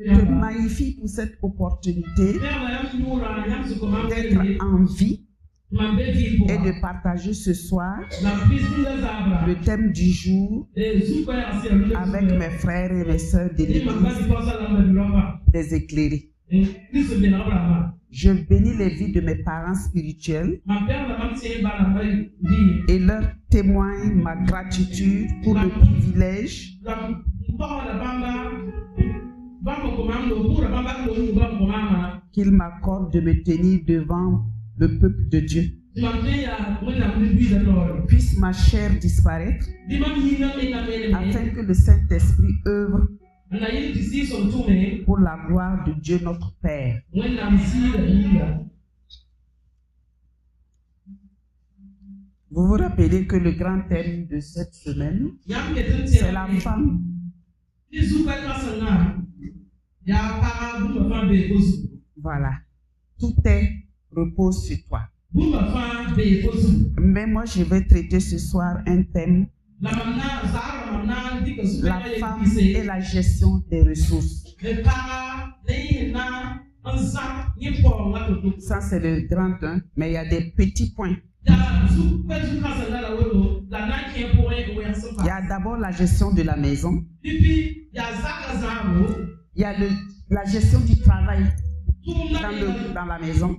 te magnifie pour cette opportunité d'être en vie et de partager ce soir le thème du jour avec mes frères et mes sœurs de l'église des éclairés. Je bénis les vies de mes parents spirituels et leur témoigne ma gratitude pour le privilège qu'ils m'accordent de me tenir devant le peuple de Dieu. Puisse ma chair disparaître afin que le Saint-Esprit œuvre pour la gloire de Dieu notre Père. Vous vous rappelez que le grand thème de cette semaine, c'est la femme. Voilà. Tout repose sur toi. Mais moi, je vais traiter ce soir un thème, la femme et la gestion des ressources. Ça, c'est le grand 1, mais il y a des petits points. Il y a d'abord la gestion de la maison. Il y a la gestion du travail dans la maison.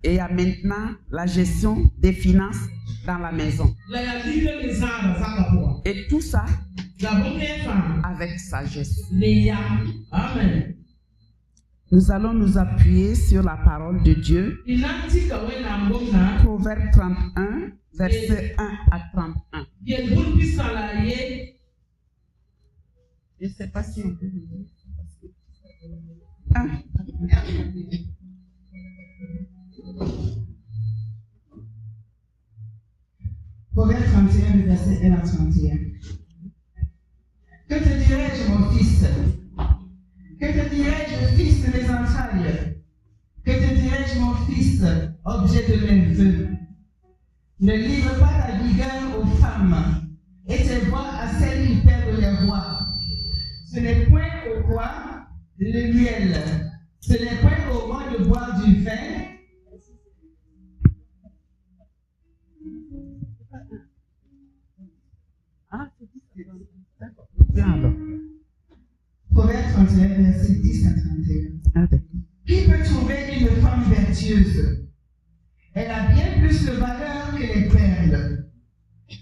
Et il y a maintenant la gestion des finances dans la maison. Et tout ça avec sagesse. Amen. Nous allons nous appuyer sur la parole de Dieu. Proverbe 31, verset 1 à 31. Je ne sais pas si on peut le dire. Proverbe 31, verset 1 à 31. Que te dirais-je, mon fils? Que te dirais-je, fils de mes entrailles? Que te dirais-je, mon fils, objet de mes vœux? Ne livre pas ta vigueur aux femmes, et tes voix à celles qui perdent les rois. Ce n'est point au roi le miel, ce n'est point au roi de boire du vin. Proverbe 31, verset 10 à 31. Qui peut trouver une femme vertueuse? Elle a bien plus de valeur que les perles.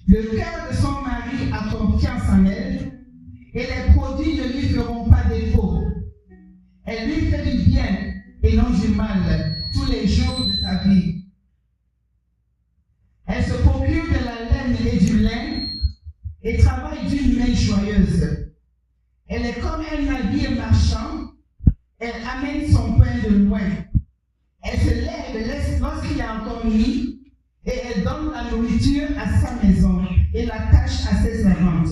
Le cœur de son mari a confiance en elle, et les produits ne lui feront pas défaut. Elle lui fait du bien et non du mal tous les jours de sa vie. Elle se procure de la laine et du lin et travaille d'une main joyeuse. Elle est comme un navire marchand, elle amène son pain de loin. Elle se lève lorsqu'il y a encore nuit et elle donne la nourriture à sa maison et la tâche à ses servantes.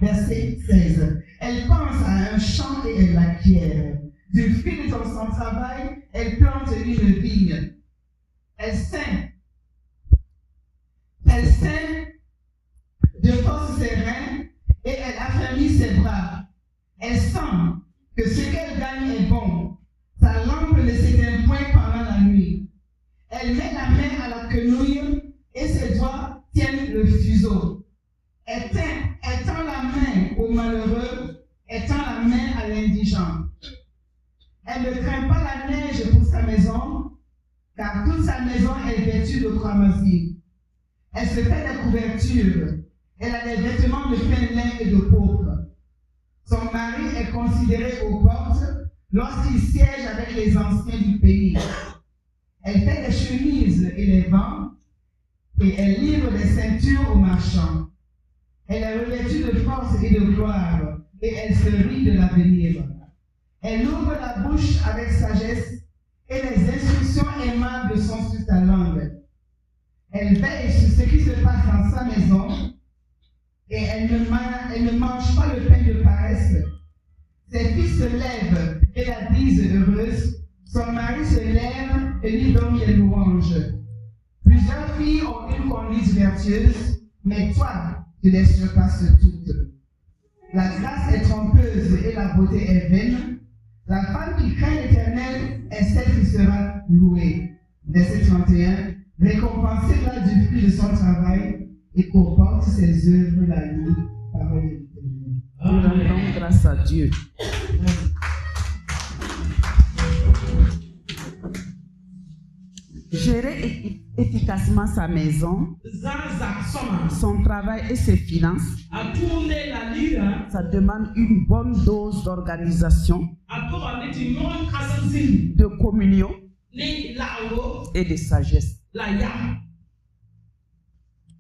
Verset 16. Elle pense à un champ et elle l'acquiert. Du fil de son travail, elle plante une vigne. Elle saigne de force ses reins et elle affermit ses bras. Elle sent que ce qu'elle gagne est bon. Sa lampe ne s'éteint point pendant la nuit. Elle met la main à la quenouille et ses doigts tiennent le fuseau. Elle tend la main au malheureux, elle tend la main à l'indigent. Elle ne craint pas la neige pour sa maison, car toute sa maison est vêtue de cramoisi. Elle se fait des couvertures. Elle a des vêtements de fin lin et de pourpre. Son mari est considéré aux portes lorsqu'il siège avec les anciens du pays. Elle fait des chemises et les vend, et elle livre des ceintures aux marchands. Elle est revêtue de force et de gloire, et elle se rit de l'avenir. Elle ouvre la bouche avec sagesse, et les instructions aimables sont sur sa langue. Elle veille sur ce qui se passe dans sa maison, et elle ne mange pas le pain de paresse. Ses fils se lèvent et la disent heureuse. Son mari se lève et lui donne les louanges. Plusieurs filles ont une conduite vertueuse, mais toi, tu les surpasses toutes. La grâce est trompeuse et la beauté est vaine. La femme qui craint l'Éternel est celle qui sera louée. Verset 31. Récompensez-la du fruit de son travail et comporte ses œuvres la nuit. Parole de l'Éternel. Nous rendons grâce à Dieu. Gérer efficacement sa maison, son travail et ses finances, ça demande une bonne dose d'organisation, de communion et de sagesse.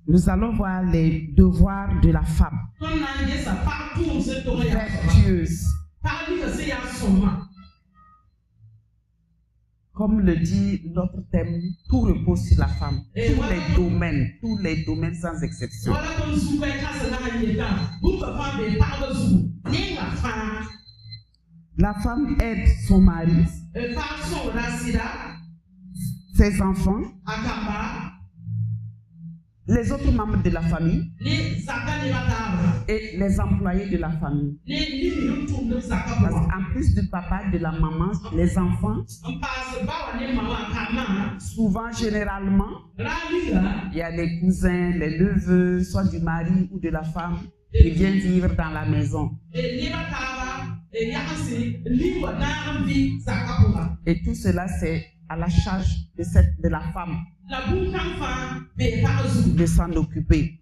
Nous allons voir les devoirs de la femme vertueuse. Comme le dit notre thème, tout repose sur la femme. Tous les domaines sans exception. La femme aide son mari, ses enfants, les autres membres de la famille et les employés de la famille. Parce qu'en plus du papa, de la maman, les enfants, souvent, généralement, il y a les cousins, les neveux, soit du mari ou de la femme, qui viennent vivre dans la maison. Et tout cela, c'est à la charge de la femme de s'en occuper.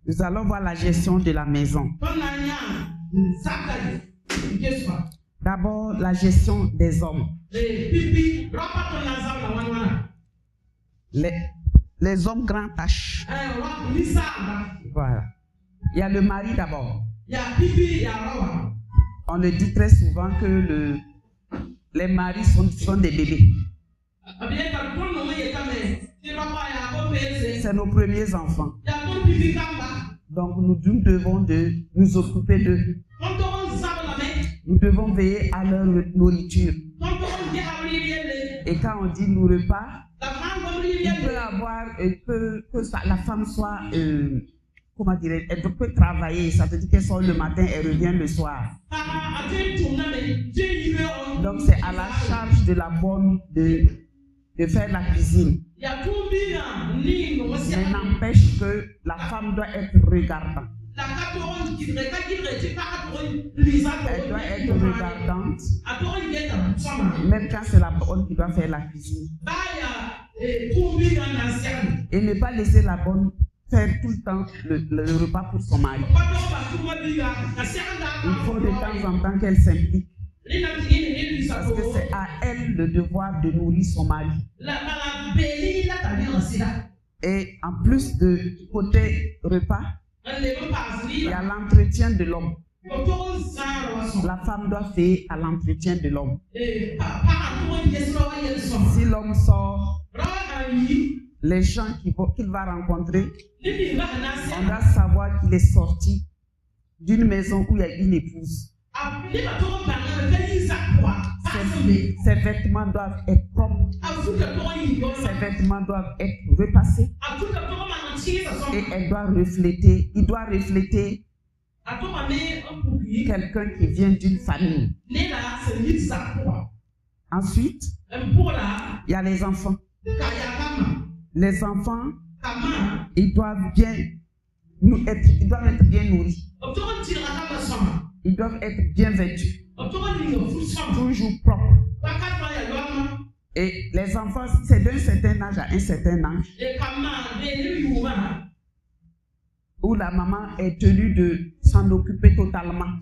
Nous allons voir la gestion de la maison. D'abord, la gestion des hommes. Les hommes grand H. Voilà. Il y a le mari d'abord. On le dit très souvent que les maris sont des bébés. C'est nos premiers enfants. Donc nous devons nous occuper d'eux. Nous devons veiller à leur nourriture. Et quand on dit nos repas, il peut avoir que la femme soit, comment dirais-je, elle peut travailler. Ça veut dire qu'elle sort le matin et revient le soir. Donc c'est à la charge de la bonne de faire la cuisine. Mais n'empêche que la femme doit être regardante. Elle doit être regardante, même quand c'est la bonne qui doit faire la cuisine. Et ne pas laisser la bonne faire tout le temps le repas pour son mari. Il faut de temps en temps qu'elle s'implique. Parce que c'est à elle le devoir de nourrir son mari. Et en plus de côté repas, il y a l'entretien de l'homme. La femme doit faire à l'entretien de l'homme. Si l'homme sort, les gens qu'il va rencontrer, on doit savoir qu'il est sorti d'une maison où il y a une épouse. Ses vêtements doivent être propres. Ses vêtements doivent être repassés. Et il doit refléter quelqu'un qui vient d'une famille. Ensuite, il y a les enfants. Les enfants, ils doivent être bien nourris. Ils doivent être bien vêtus. Toujours propres. Et les enfants, c'est d'un certain âge à un certain âge où la maman est tenue de s'en occuper totalement.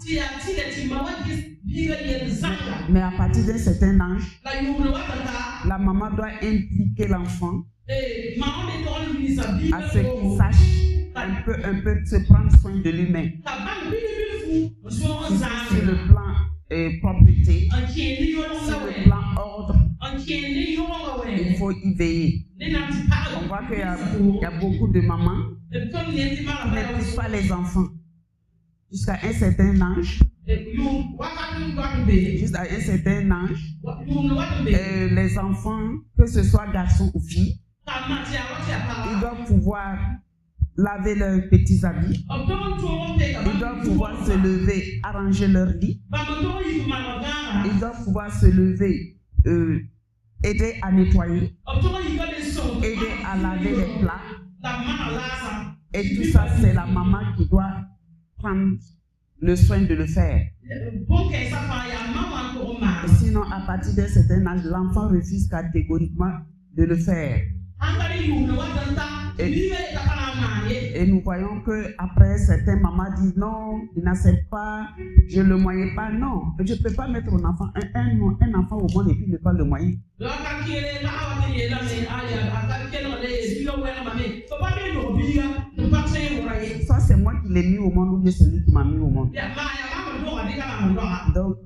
Mais à partir d'un certain âge, la maman doit impliquer l'enfant à ce qu'il sache un peu se prendre soin de lui-même. Sur le plan propreté, sur le plan ordre, il faut y veiller. On voit qu'il y a beaucoup de mamans qui n'épousent pas les enfants jusqu'à un certain âge. Les enfants, que ce soit garçons ou filles, ils doivent pouvoir laver leurs petits habits. Ils doivent pouvoir se lever, arranger leur lit. Ils doivent pouvoir se lever, aider à nettoyer, aider à laver les plats. Et tout ça, c'est la maman qui doit prendre le soin de le faire. Sinon, à partir d'un certain âge, l'enfant refuse catégoriquement de le faire. Et nous voyons qu'après, certaines mamans disent non, ils n'acceptent pas, je ne le moyens pas. Non, je ne peux pas mettre un enfant au monde et puis ne pas le moyen. Soit c'est moi qui l'ai mis au monde ou bien celui qui m'a mis au monde. Donc,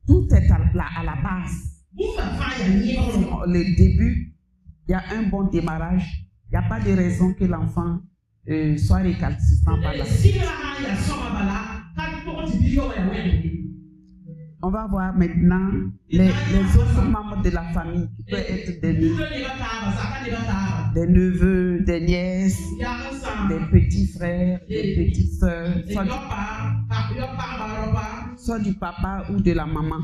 tout est à la base. Le début, il y a un bon démarrage. Il n'y a pas de raison que l'enfant soit récalcitrant par la suite. On va voir maintenant les autres membres de la famille qui peuvent être des neveux, des nièces, des petits frères, des petites sœurs, soit du papa ou de la maman.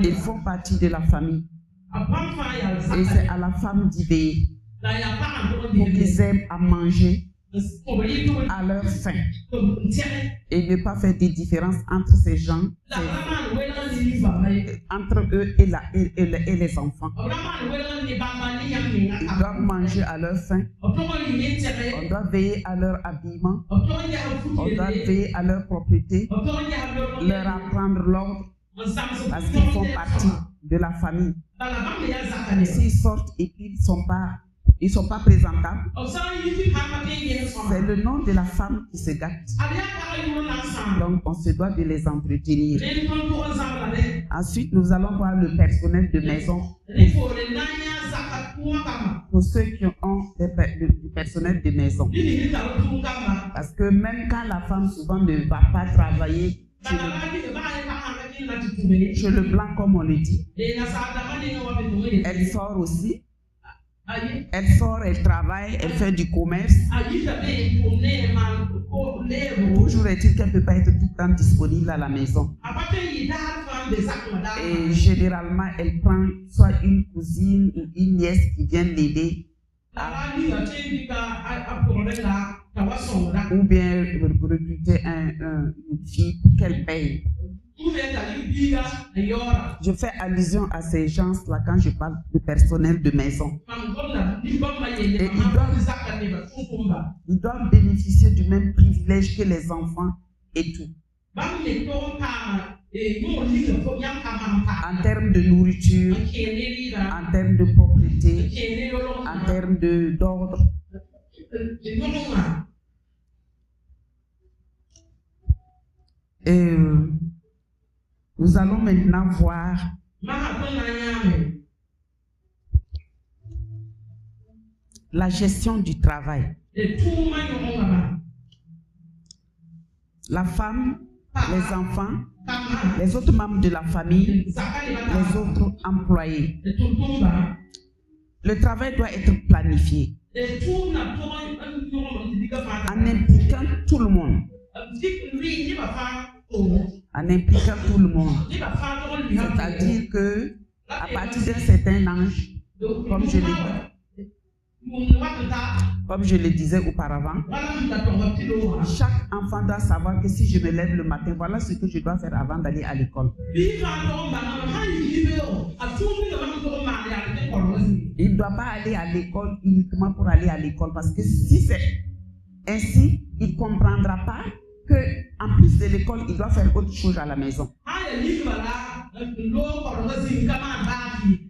Ils font partie de la famille. Et c'est à la femme d'y veiller pour qu'ils aiment à manger à leur faim et ne pas faire des différences entre ces gens, entre eux et les enfants. Ils doivent manger à leur faim. On doit veiller à leur habillement. On doit veiller à leur propreté, leur apprendre l'ordre parce qu'ils font partie de la famille. S'ils sortent et qu'ils ne sont pas présentables, c'est le nom de la femme qui se gâte. Donc on se doit de les entretenir. Ensuite, nous allons voir le personnel de maison. Pour ceux qui ont du personnel de maison. Parce que même quand la femme souvent ne va pas travailler chez le blanc, comme on le dit, elle sort aussi. Elle sort, elle travaille, elle fait du commerce. Toujours est-il qu'elle ne peut pas être tout le temps disponible à la maison. Et généralement, elle prend soit une cousine ou une nièce qui vient l'aider. Ou bien recruter une fille qu'elle paye. Je fais allusion à ces gens-là quand je parle de personnel de maison. Et ils doivent bénéficier du même privilège que les enfants et tout. En termes de nourriture, en termes de propriété, en termes d'ordre. Et nous allons maintenant voir la gestion du travail. La femme, les enfants, les autres membres de la famille, les autres employés. Le travail doit être planifié en impliquant tout le monde. En impliquant tout le monde. C'est-à-dire que à partir d'un certain âge, comme je le disais auparavant, chaque enfant doit savoir que si je me lève le matin, voilà ce que je dois faire avant d'aller à l'école. Il ne doit pas aller à l'école uniquement pour aller à l'école, parce que si c'est ainsi, il ne comprendra pas qu'en plus de l'école, il doit faire autre chose à la maison.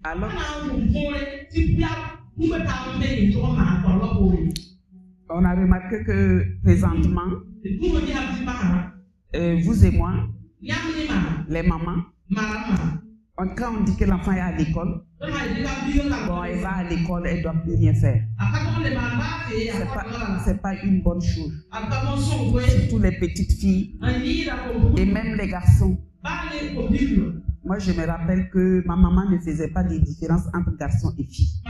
Alors, on a remarqué que présentement, vous et moi, les mamans, quand on dit que l'enfant est à l'école, bon, elle va à l'école, elle ne doit plus rien faire. C'est pas une bonne chose. Surtout les petites filles et même les garçons. Moi, je me rappelle que ma maman ne faisait pas de différence entre garçons et filles.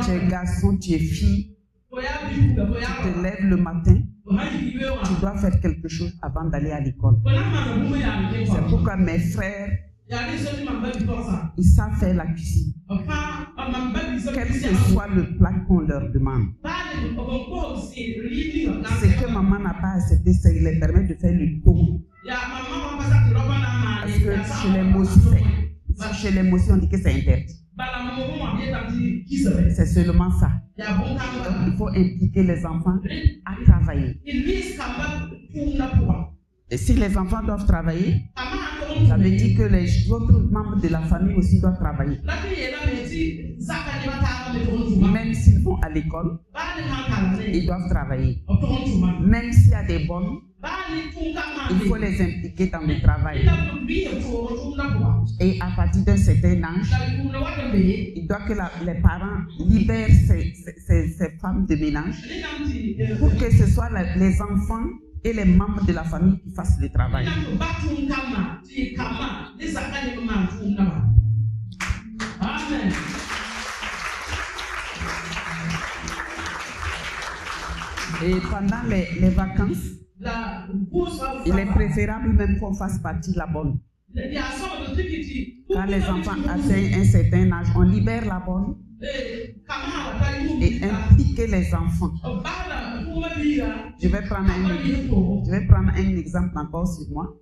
Tu es garçon, tu es fille. Tu te lèves le matin. Tu dois faire quelque chose avant d'aller à l'école. C'est pourquoi mes frères, ils savent faire la cuisine. Quel que soit le plat qu'on leur demande. Ce que maman n'a pas accepté, c'est qu'il leur permet de faire le pot. Parce que chez les mots, on dit que c'est interdit. C'est seulement ça. Donc, il faut impliquer les enfants à travailler. Et si les enfants doivent travailler, ça veut dire que les autres membres de la famille aussi doivent travailler. Même s'ils vont à l'école, ils doivent travailler. Même s'il y a des bonnes, il faut les impliquer dans le travail. Et à partir d'un certain âge, il doit que les parents libèrent ces femmes de ménage pour que ce soit les enfants et les membres de la famille qui fassent le travail. Amen. Et pendant les vacances, il est préférable même qu'on fasse partie de la bonne. Quand les enfants atteignent un certain âge, on libère la bonne et impliquer les enfants. Je vais prendre un exemple encore sur moi.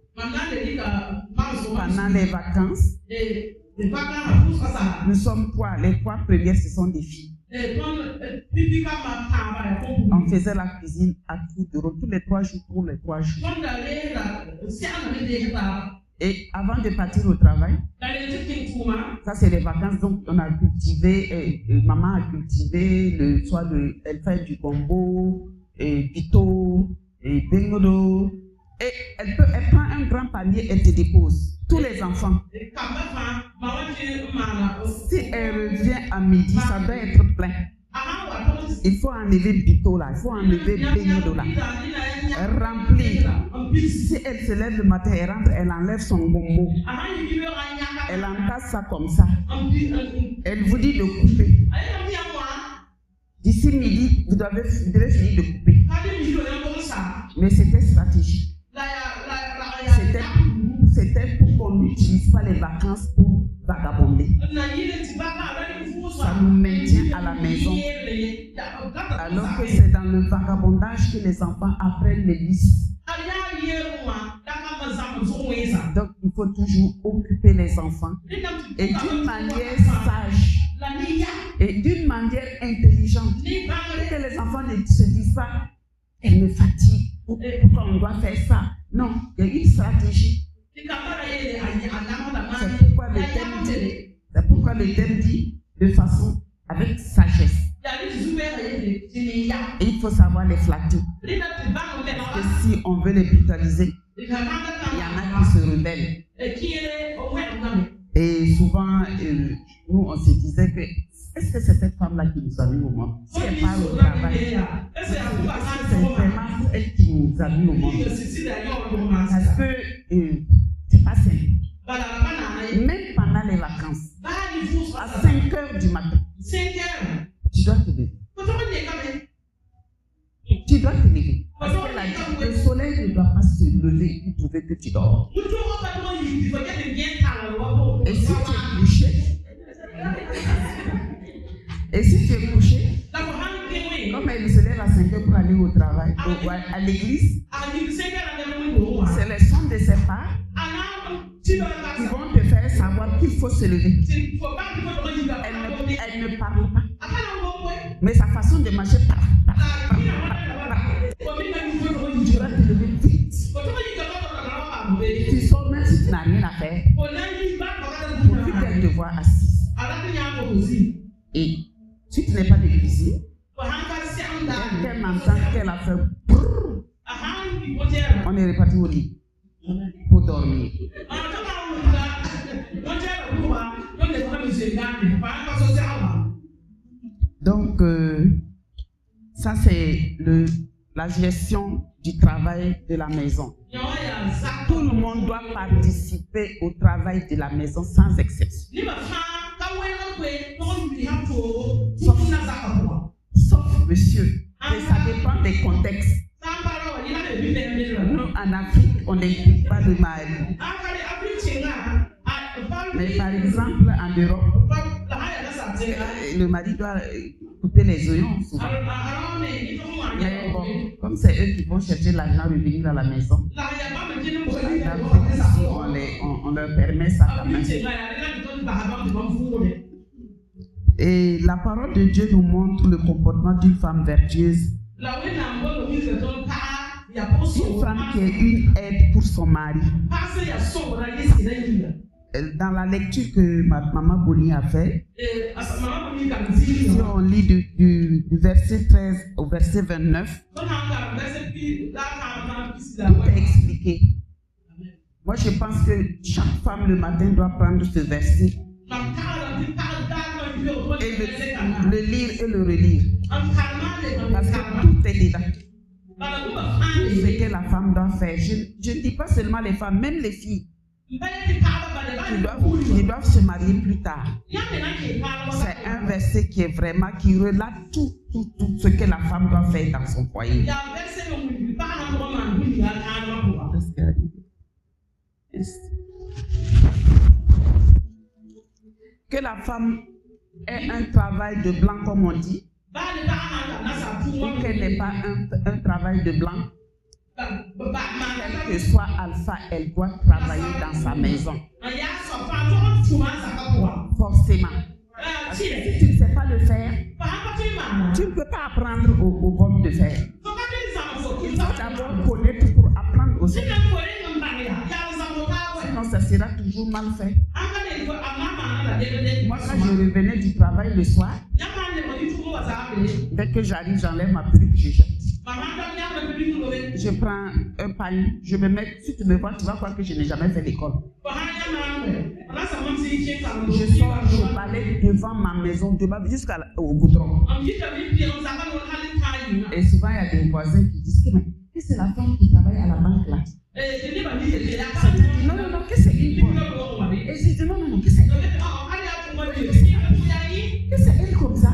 Pendant les vacances, nous sommes trois. Les trois premières, ce sont des filles. On faisait la cuisine à tour de rôle tous les 3 jours pour les 3 jours. Et avant de partir au travail, ça c'est les vacances, donc on a cultivé, maman a cultivé, elle fait du gombo, pito, bengolo, et elle prend un grand panier, elle te dépose. Tous les enfants. Si elle revient à midi, ça doit être plein. Il faut enlever bito là, il faut enlever bengolo là. Elle remplit. Si elle se lève le matin, elle rentre, elle enlève son gombo. Elle entasse ça comme ça. Elle vous dit de couper. D'ici midi, vous devez finir de couper. Mais c'était stratégique. C'était pour qu'on n'utilise pas les vacances pour vagabonder. Ça nous maintient à la maison. Alors que c'est dans le vagabondage que les enfants apprennent les vices. Donc il faut toujours occuper les enfants. Et d'une manière sage. Et d'une manière intelligente. Pour que les enfants ne se disent pas, elle me fatigue. Pourquoi on doit faire ça? Non, il y a une stratégie. C'est pourquoi le thème dit de façon avec sagesse. Et il faut savoir les flatter. Parce que si on veut les brutaliser, il y en a qui se rebellent. Et souvent, nous on se disait que est-ce que c'est cette femme-là qui nous a mis au monde? Si elle parle au travail, est-ce que c'est vraiment elle qui nous a mis au monde? Parce que c'est pas simple. Même pendant les vacances, à 5 heures du matin, tu dois te lever. Tu dois te lever. Parce qu'elle a dit que le soleil ne doit pas se lever pour trouver que tu dors. Et si tu es couché, comme elle se lève à 5 heures pour aller au travail, à l'église, c'est le son de ses pas qui vont te faire savoir qu'il faut se lever. Elle ne parle pas. Mais sa façon de marcher, tu dois te lever vite. Tu sors même si tu n'as rien à faire. Pour vite elle te voit assise. Et si tu n'es pas de cuisine, elle m'entend qu'elle a fait brrr. On est reparti au lit pour dormir. Donc, ça c'est la gestion du travail de la maison. Tout le monde doit participer au travail de la maison sans exception. Sauf monsieur, et ça dépend des contextes. Nous, en Afrique, on n'implique pas le mari. Mais par exemple, en Europe, le mari doit couper les oignons souvent. Bon, comme c'est eux qui vont chercher l'argent, revenir à la maison. On leur permet ça quand même. Et la parole de Dieu nous montre le comportement d'une femme vertueuse. Une femme qui est une aide pour son mari. Dans la lecture que ma maman Boni a fait, si on lit du verset 13 au verset 29, tout est expliqué. Moi, je pense que chaque femme le matin doit prendre ce verset et le lire et le relire. Parce que tout est dedans. Tout ce que la femme doit faire. Je ne dis pas seulement les femmes, même les filles. Ils doivent se marier plus tard. C'est un verset qui est vraiment, qui relate tout ce que la femme doit faire dans son foyer. Que la femme ait un travail de blanc, comme on dit, ou qu'elle n'ait pas un travail de blanc. Quel que soit Alpha, elle doit travailler dans sa maison. Forcément. Si tu ne sais pas le faire, tu ne peux pas apprendre aux hommes de faire. Il faut d'abord connaître pour apprendre aux autres. Sinon, ça sera toujours mal fait. Moi, quand je revenais du travail le soir, dès que j'arrive, j'enlève ma perruque, je jette. Je prends un pain, je me mets, si tu me vois, tu vas croire que je n'ai jamais fait l'école. Je sors, je balaye devant ma maison, jusqu'au goudron. Et souvent, il y a des voisins qui disent que c'est la femme qui travaille à la banque là. Non, que c'est une bonne. Et je dis non, que c'est elle comme ça.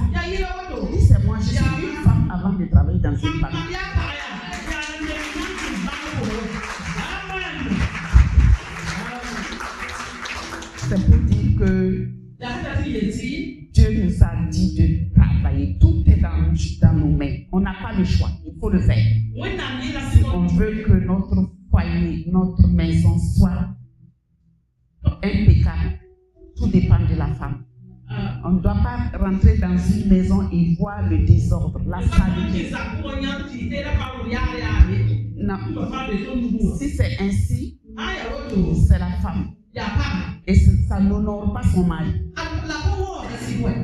Oui, c'est moi, je suis une femme avant de travailler dans une banque. C'est pour dire que Dieu nous a dit de travailler. Tout est dans nos mains. On n'a pas le choix. Il faut le faire. Si on veut que notre foyer, notre maison soit impeccable, tout dépend de la femme. On ne doit pas rentrer dans une maison et voir le désordre, la saleté. Non. Si c'est ainsi, c'est la femme. Et ça n'honore pas son mari,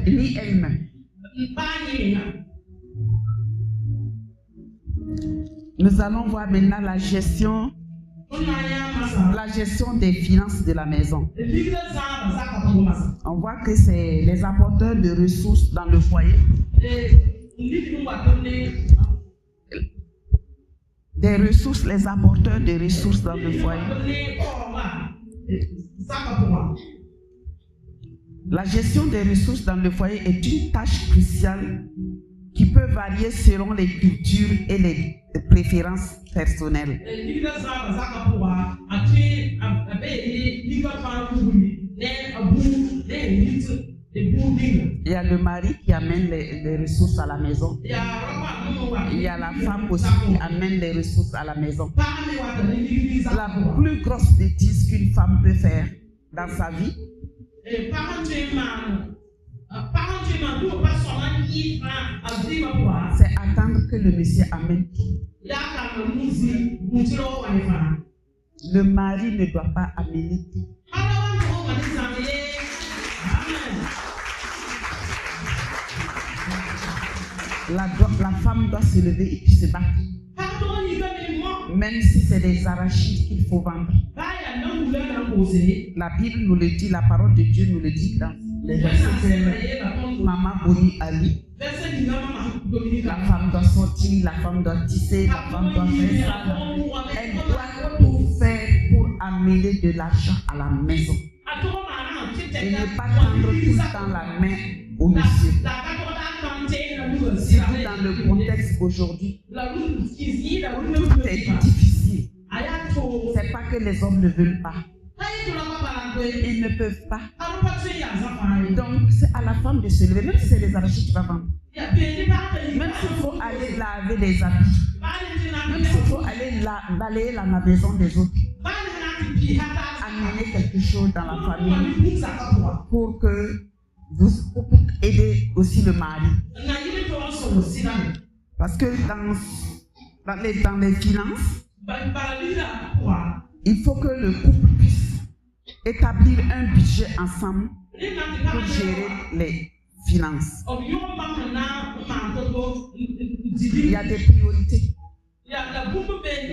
ni elle-même. Nous allons voir maintenant la gestion des finances de la maison. On voit que c'est les apporteurs de ressources dans le foyer. Des ressources, les apporteurs de ressources dans le foyer. La gestion des ressources dans le foyer est une tâche cruciale qui peut varier selon les cultures et les préférences personnelles. Il y a le mari qui amène les ressources à la maison. Il y a la femme aussi qui amène les ressources à la maison. La plus grosse bêtise qu'une femme peut faire dans sa vie, c'est attendre que le monsieur amène tout. Le mari ne doit pas amener tout. La femme doit se lever et puis se battre. Même si c'est des arachides qu'il faut vendre. La Bible nous le dit, la parole de Dieu nous le dit dans les versets que Maman Boni a lu. La femme doit sortir, la femme doit tisser, la femme doit faire ça. Elle doit tout faire amener de l'argent à la maison. Et ne pas tendre tout le temps la main au monsieur. Surtout dans le contexte aujourd'hui, tout est difficile. C'est pas que les hommes ne veulent pas. Ils ne peuvent pas. Donc, c'est à la femme de se lever, même si c'est des arachis qui va vendre. Même s'il faut aller laver des habits. Même s'il faut aller balayer la maison des autres. Amener quelque chose dans la famille pour que vous aider aussi le mari. Parce que dans les finances, il faut que le couple puisse établir un budget ensemble pour gérer les finances. Il y a des priorités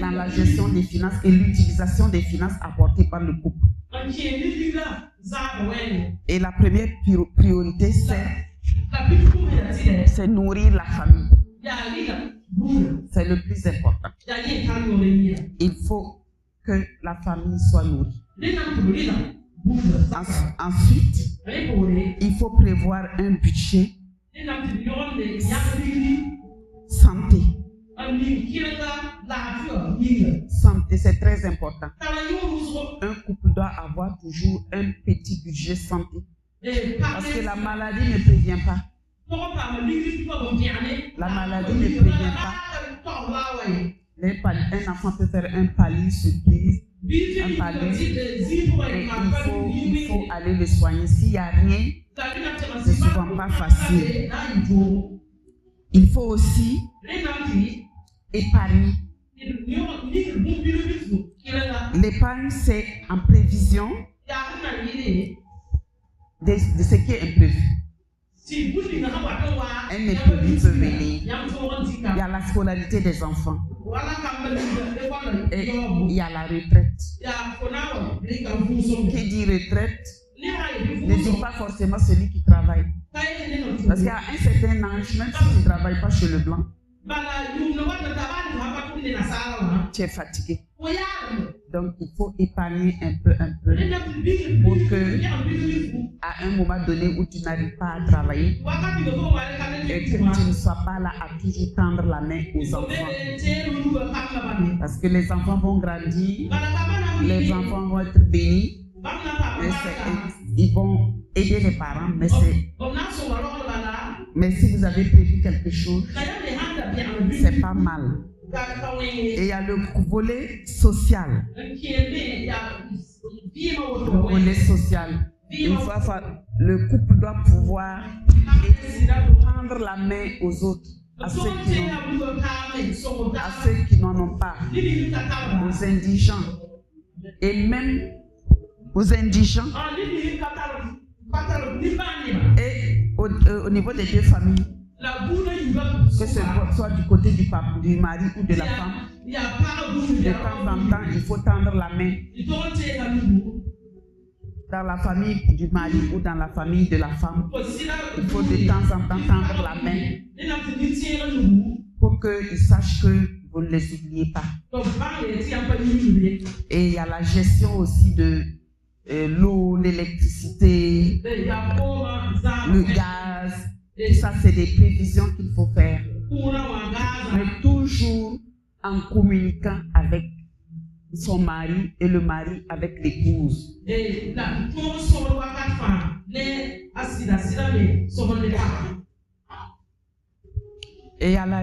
dans la gestion des finances et l'utilisation des finances apportées par le couple. Et la première priorité, c'est nourrir la famille. C'est le plus important. Il faut que la famille soit nourrie. Ensuite, il faut prévoir un budget santé. Santé, c'est très important. Un couple doit avoir toujours un petit budget santé. Parce que la maladie ne prévient pas. La maladie ne prévient pas. Un enfant peut faire un palu surprise, un palu, et il faut aller le soigner. S'il n'y a rien, c'est souvent pas facile. Il faut aussi épargner. L'épargne, c'est en prévision de ce qui est imprévu. Un imprévu peut venir. Il y a la scolarité des enfants. Et il y a la retraite. Qui dit retraite ne dit pas forcément celui qui travaille. Parce qu'à un certain âge, même si tu ne travailles pas chez le blanc, tu es fatigué. Donc il faut épargner un peu pour que à un moment donné où tu n'arrives pas à travailler et que tu ne sois pas là à toujours tendre la main aux enfants. Parce que les enfants vont grandir, les enfants vont être bénis, ils vont aider les parents, mais si vous avez prévu quelque chose, c'est pas mal. Et il y a le volet social. Le volet social. Une fois, le couple doit pouvoir prendre la main aux autres, à ceux qui n'en ont pas, aux indigents. Et même aux indigents. Et au niveau des deux familles. Que ce soit du côté du mari ou de la femme, de temps en temps, il faut tendre la main. Dans la famille du mari ou dans la famille de la femme, il faut de temps en temps tendre la main pour qu'ils sachent que vous ne les oubliez pas. Et il y a la gestion aussi de l'eau, l'électricité, le gaz. Et ça, c'est des prévisions qu'il faut faire. Mais toujours en communiquant avec son mari et le mari avec l'épouse. Et il y a la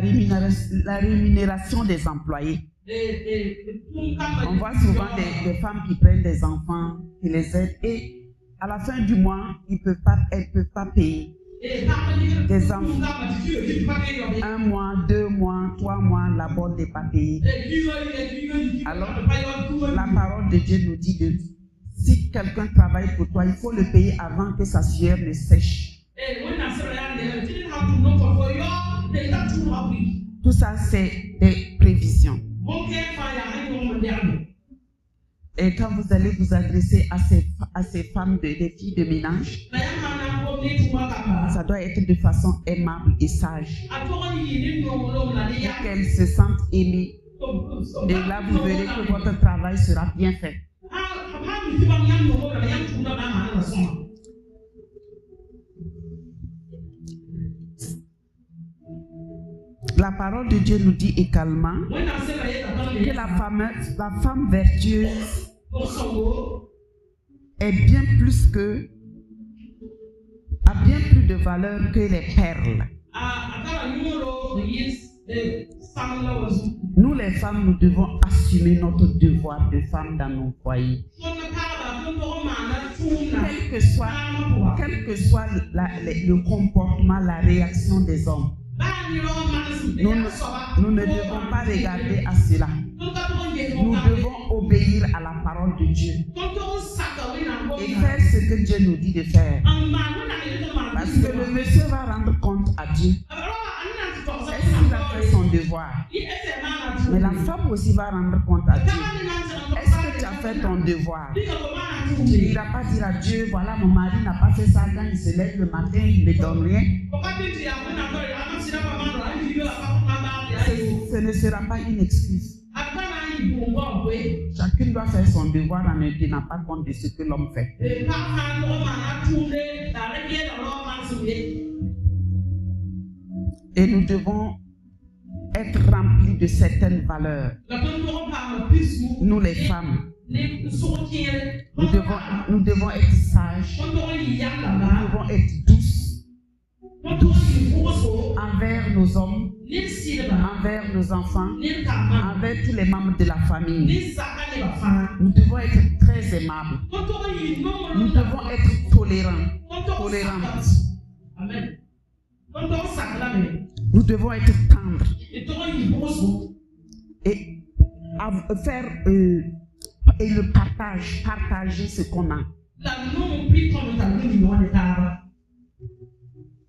rémunération des employés. On voit souvent des femmes qui prennent des enfants, qui les aident, et à la fin du mois, elles ne peuvent pas payer. Des enfants, 1 mois, 2 mois, 3 mois, la bonne n'est pas payée. Alors, la parole de Dieu nous dit que si quelqu'un travaille pour toi, il faut le payer avant que sa sueur ne sèche. Tout ça, c'est des prévisions. Et quand vous allez vous adresser à ces femmes, des filles de ménage, ça doit être de façon aimable et sage. Pour qu'elles se sentent aimées. Et là, vous verrez que votre travail sera bien fait. La parole de Dieu nous dit également que la femme vertueuse est bien plus que, a bien plus de valeur que les perles. Nous les femmes, nous devons assumer notre devoir de femme dans nos foyers. Quel que soit le comportement, la réaction des hommes, nous ne devons pas regarder à cela. Nous devons obéir à la parole de Dieu et faire ce que Dieu nous dit de faire. Parce que le monsieur va rendre compte à Dieu. Est-ce qu'il a fait son devoir? Mais la femme aussi va rendre compte à Dieu. Est-ce que tu as fait ton devoir? Il n'ira pas dire à Dieu, voilà, mon mari n'a pas fait ça quand il se lève le matin, il ne donne rien. Ce ne sera pas une excuse. Chacune doit faire son devoir en ne tenant pas compte de ce que l'homme fait. Et nous devons être remplis de certaines valeurs. Nous les femmes. Nous devons être sages. Nous devons être douces envers nos hommes, envers nos enfants, envers tous les membres de la famille. Nous devons être très aimables. Nous devons être tolérantes. Nous devons être tendres et faire et le partager ce qu'on a.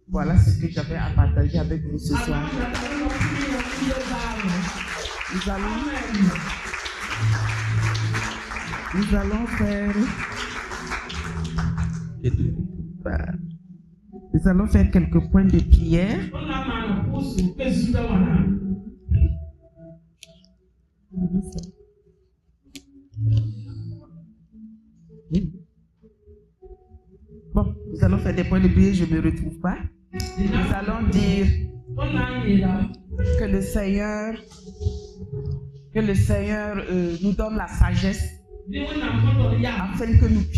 Voilà ce que j'avais à partager avec vous ce soir. Nous allons faire quelques points de prière. Bon, nous allons faire des points de prière, je ne me retrouve pas. Nous allons dire que le Seigneur nous donne la sagesse afin que nous puissions